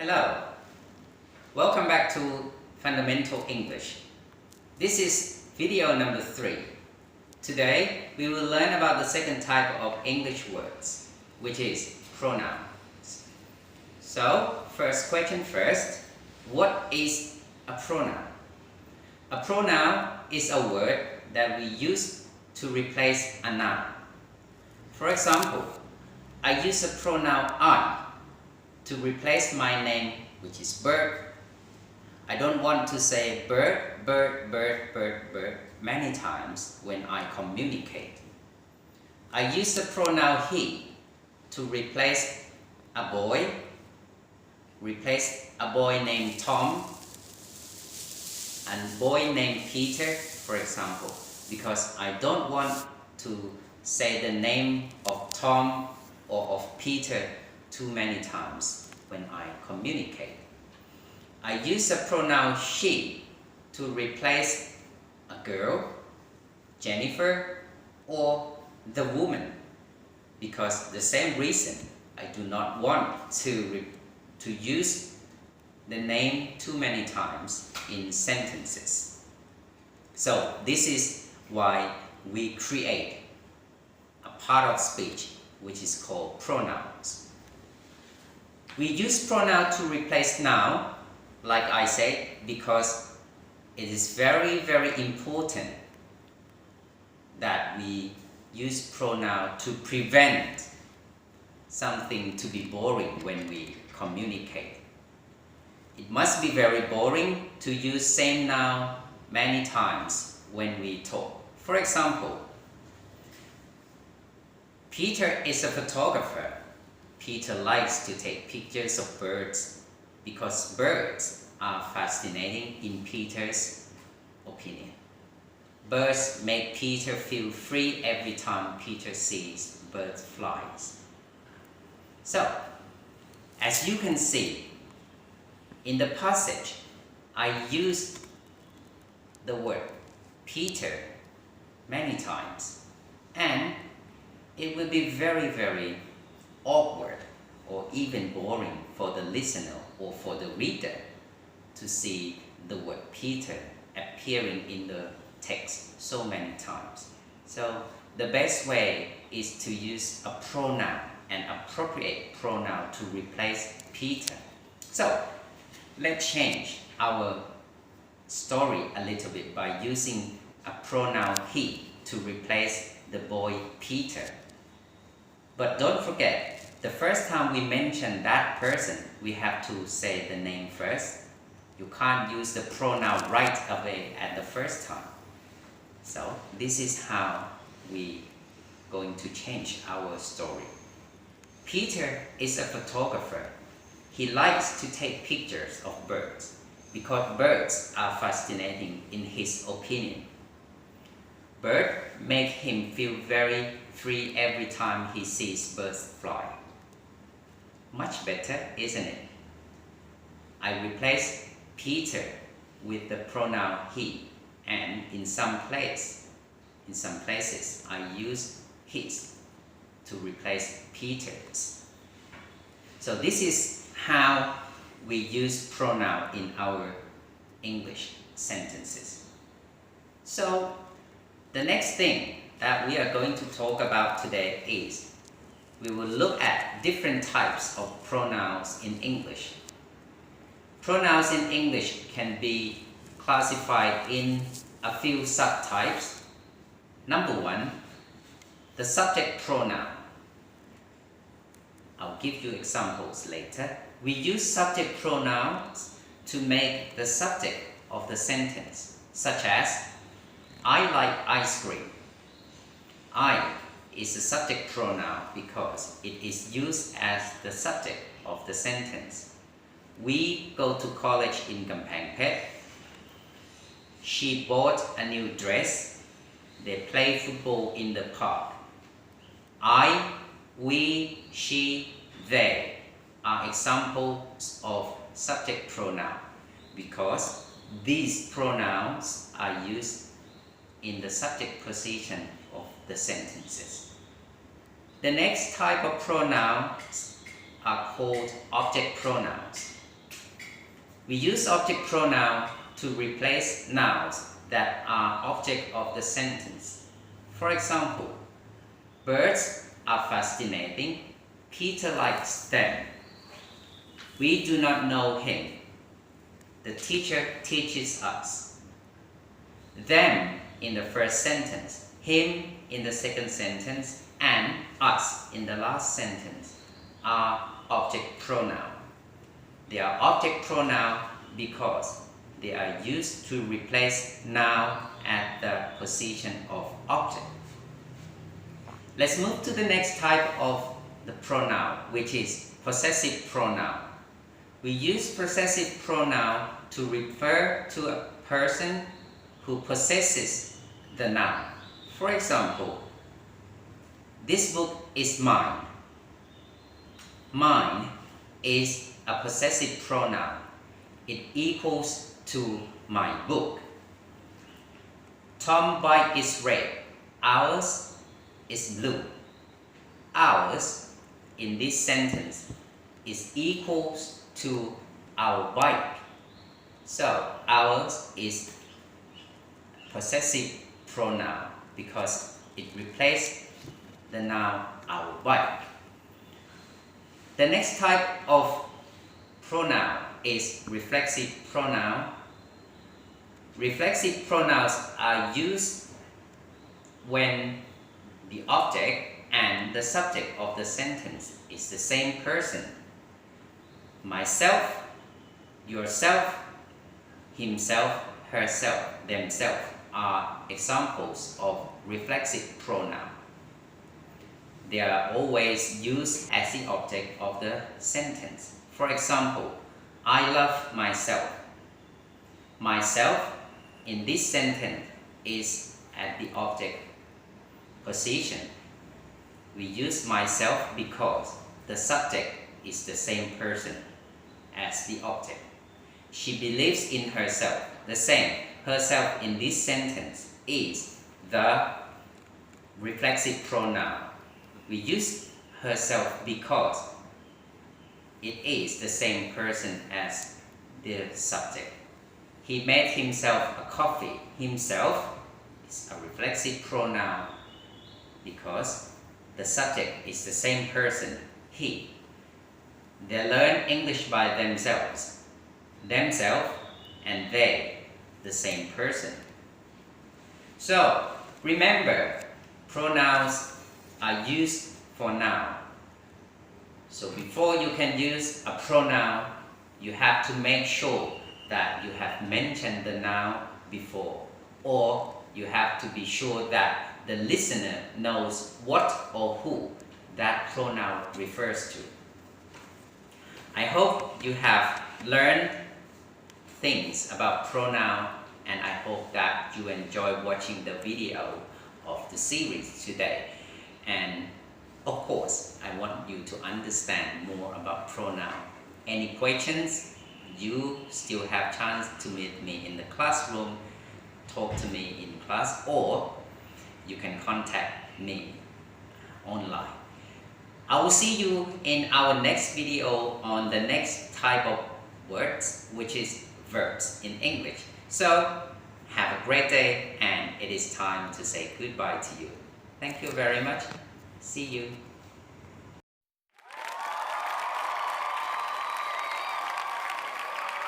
Hello, welcome back to Fundamental English. This is video number 3. Today we will learn about the second type of English words, which is pronouns. So, first question first, what is a pronoun? A pronoun is a word that we use to replace a noun. For example, I use a pronoun I to replace my name, which is bird. I don't want to say bird many times when I communicate. I use the pronoun he to replace a boy named Tom and boy named Peter, for example, because I don't want to say the name of Tom or of Peter too many times when I communicate. I use the pronoun she to replace a girl, Jennifer, or the woman, because the same reason I do not want to use the name too many times in sentences. So this is why we create a part of speech which is called pronouns. We use pronoun to replace noun, like I said, because it is very important that we use pronoun to prevent something to be boring when we communicate. It must be very boring to use same noun many times when we talk. For example, Peter is a photographer. Peter likes to take pictures of birds because birds are fascinating in Peter's opinion. Birds make Peter feel free every time Peter sees birds fly. So, as you can see, in the passage, I used the word Peter many times, and it will be very awkward or even boring for the listener or for the reader to see the word Peter appearing in the text so many times. So the best way is to use a pronoun, an appropriate pronoun to replace Peter. So let's change our story a little bit by using a pronoun he to replace the boy Peter. But don't forget, the first time we mention that person, we have to say the name first. You can't use the pronoun right away at the first time. So this is how we going to change our story. Peter is a photographer. He likes to take pictures of birds because birds are fascinating in his opinion. Birds make him feel very free every time he sees birds fly. Much better, isn't it? I replace Peter with the pronoun he, and in some places I use his to replace Peter's. So this is how we use pronoun in our English sentences. So the next thing that we are going to talk about today is we will look at different types of pronouns in English. Pronouns in English can be classified in a few subtypes. Number 1, the subject pronoun. I'll give you examples later. We use subject pronouns to make the subject of the sentence, such as I like ice cream. I is a subject pronoun because it is used as the subject of the sentence. We go to college in Kampangpet. She bought a new dress. They play football in the park. I, we, she, they are examples of subject pronoun because these pronouns are used in the subject position of the sentences. The next type of pronouns are called object pronouns. We use object pronoun to replace nouns that are object of the sentence. For example, birds are fascinating. Peter likes them. We do not know him. The teacher teaches us. Them in the first sentence, him in the second sentence, and us in the last sentence are object pronoun. They are object pronoun because they are used to replace noun at the position of object. Let's move to the next type of the pronoun, which is possessive pronoun. We use possessive pronoun to refer to a person who possesses the noun. For example, this book is mine. Mine is a possessive pronoun. It equals to my book. Tom's bike is red. Ours is blue. Ours in this sentence is equals to our bike. So ours is possessive pronoun because it replaces the noun our bike. The next type of pronoun is reflexive pronoun. Reflexive pronouns are used when the object and the subject of the sentence is the same person. Myself, yourself, himself, herself, themselves are examples of reflexive pronoun. They are always used as the object of the sentence. For example, I love myself. Myself in this sentence is at the object position. We use myself because the subject is the same person as the object. She believes in herself. The same. Herself in this sentence is the reflexive pronoun. We use herself because it is the same person as the subject. He made himself a coffee. Himself is a reflexive pronoun because the subject is the same person, he. They learn English by themselves. Themselves and they, the same person. So, remember, pronouns are used for noun. So before you can use a pronoun, you have to make sure that you have mentioned the noun before, or you have to be sure that the listener knows what or who that pronoun refers to. I hope you have learned things about pronoun, and I hope that you enjoy watching the video of the series today. And of course, I want you to understand more about pronoun. Any questions, you still have chance to meet me in the classroom, talk to me in class, or you can contact me online. I will see you in our next video on the next type of words, which is verbs in English. So, have a great day, and it is time to say goodbye to you. Thank you very much. See you.